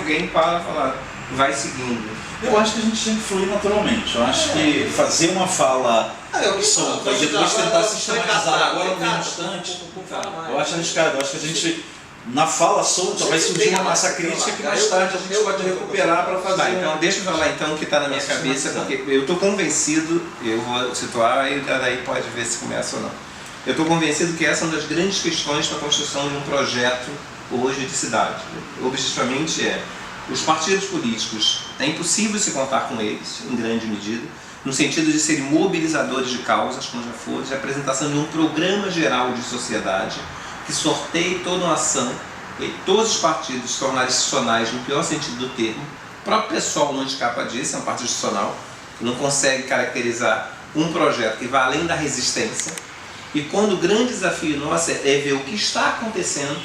alguém para falar, vai seguindo. Eu acho que a gente tem que fluir naturalmente. Eu acho que fazer uma fala solta e depois tentar sistematizar agora no instante, eu acho arriscado. Eu acho que a gente, na fala solta, vai surgir uma massa crítica que mais tarde a gente pode recuperar para fazer. Tá, então deixa eu falar então o que está na minha cabeça, porque eu estou convencido, eu vou situar e daí pode ver se começa ou não. Eu estou convencido que essa é uma das grandes questões para a construção de um projeto hoje de cidade. Objetivamente os partidos políticos, é impossível se contar com eles, em grande medida, no sentido de serem mobilizadores de causas, como já foi, de apresentação de um programa geral de sociedade que sorteie toda uma ação e todos os partidos se tornarem institucionais no pior sentido do termo. O próprio pessoal não escapa disso, é um partido institucional que não consegue caracterizar um projeto que vai além da resistência. E quando o grande desafio nosso é ver o que está acontecendo,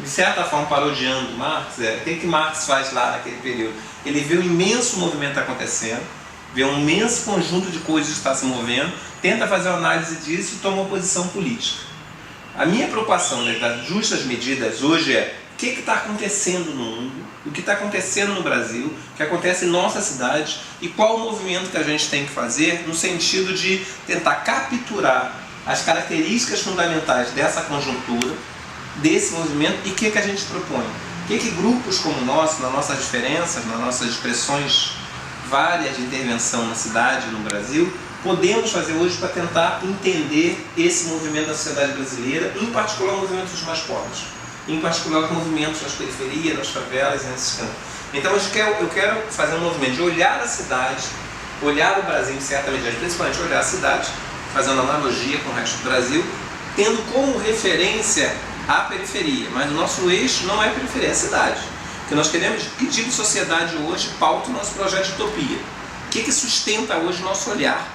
de certa forma parodiando Marx, o que Marx faz lá naquele período? Ele vê um imenso movimento acontecendo, vê um imenso conjunto de coisas que está se movendo, tenta fazer uma análise disso e toma uma posição política. A minha preocupação das justas medidas hoje é o que está acontecendo no mundo, o que está acontecendo no Brasil, o que acontece em nossa cidade e qual o movimento que a gente tem que fazer no sentido de tentar capturar as características fundamentais dessa conjuntura, desse movimento e o que a gente propõe. O que grupos como o nosso, nas nossas diferenças, nas nossas expressões várias de intervenção na cidade, no Brasil, podemos fazer hoje para tentar entender esse movimento da sociedade brasileira, em particular o movimento dos mais pobres, em particular os movimentos nas periferias, nas favelas e nesses campos. Então eu quero fazer um movimento de olhar a cidade, olhar o Brasil em certa medida, principalmente olhar a cidade, fazendo analogia com o resto do Brasil, tendo como referência a periferia, mas o nosso eixo não é a periferia, é a cidade. Porque nós queremos, que tipo de sociedade hoje pauta o nosso projeto de utopia? O que sustenta hoje o nosso olhar?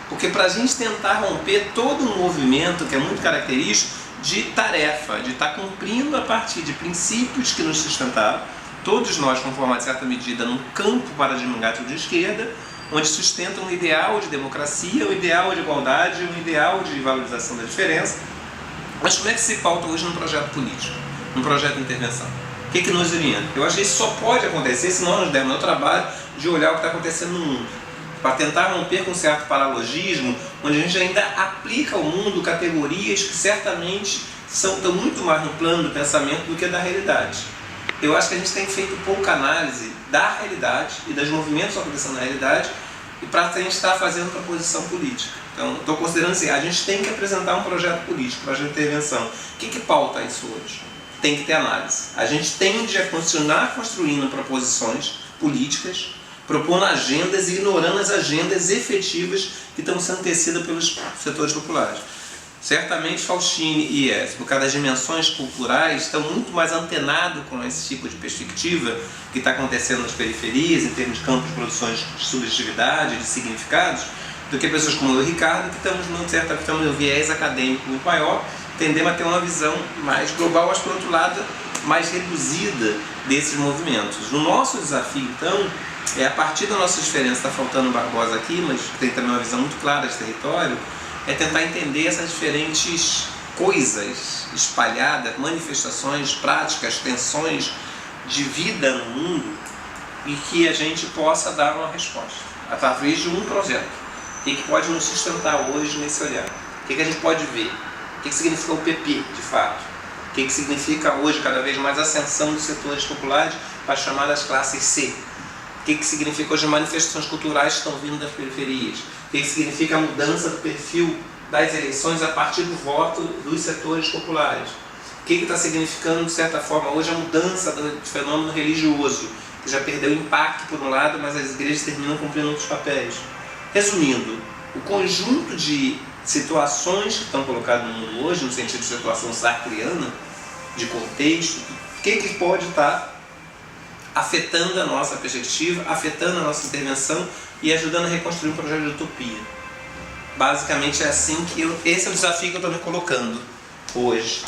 Porque para a gente tentar romper todo um movimento que é muito característico de tarefa, de estar cumprindo a partir de princípios que nos sustentaram, todos nós conformados em certa medida num campo paradigmático de esquerda, onde sustenta um ideal de democracia, um ideal de igualdade, um ideal de valorização da diferença. Mas como é que se pauta hoje num projeto político, num projeto de intervenção? O que nos orienta? Eu acho que isso só pode acontecer se nós nos dermos o trabalho de olhar o que está acontecendo no mundo, para tentar romper com um certo paralogismo, onde a gente ainda aplica ao mundo categorias que certamente estão muito mais no plano do pensamento do que da realidade. Eu acho que a gente tem feito pouca análise da realidade e dos movimentos acontecendo na realidade e para a gente estar fazendo proposição política. Então, estou considerando assim, a gente tem que apresentar um projeto político, projeto de intervenção. O que pauta isso hoje? Tem que ter análise. A gente tende a continuar construindo proposições políticas, propondo agendas e ignorando as agendas efetivas que estão sendo tecidas pelos setores populares. Certamente Faustini e Ess, por causa das dimensões culturais, estão muito mais antenados com esse tipo de perspectiva que está acontecendo nas periferias, em termos de campos de produções de subjetividade, de significados, do que pessoas como eu e o Ricardo, que estamos num viés acadêmico muito maior, tendemos a ter uma visão mais global, mas por outro lado, mais reduzida desses movimentos. O nosso desafio, então, é a partir da nossa diferença, está faltando o Barbosa aqui, mas tem também uma visão muito clara de território, é tentar entender essas diferentes coisas espalhadas, manifestações, práticas, tensões de vida no mundo e que a gente possa dar uma resposta através de um projeto. O que pode nos sustentar hoje nesse olhar? O que a gente pode ver? O que significa o PP, de fato? O que significa hoje, cada vez mais, a ascensão dos setores populares para chamar das classes C? O que significa hoje manifestações culturais que estão vindo das periferias? O que significa a mudança do perfil das eleições a partir do voto dos setores populares? O que está significando, de certa forma, hoje a mudança do fenômeno religioso, que já perdeu impacto por um lado, mas as igrejas terminam cumprindo outros papéis? Resumindo, o conjunto de situações que estão colocadas no mundo hoje, no sentido de situação sartreana, de contexto, o que pode estar afetando a nossa perspectiva, afetando a nossa intervenção e ajudando a reconstruir um projeto de utopia. Basicamente é assim que esse é o desafio que eu estou me colocando hoje.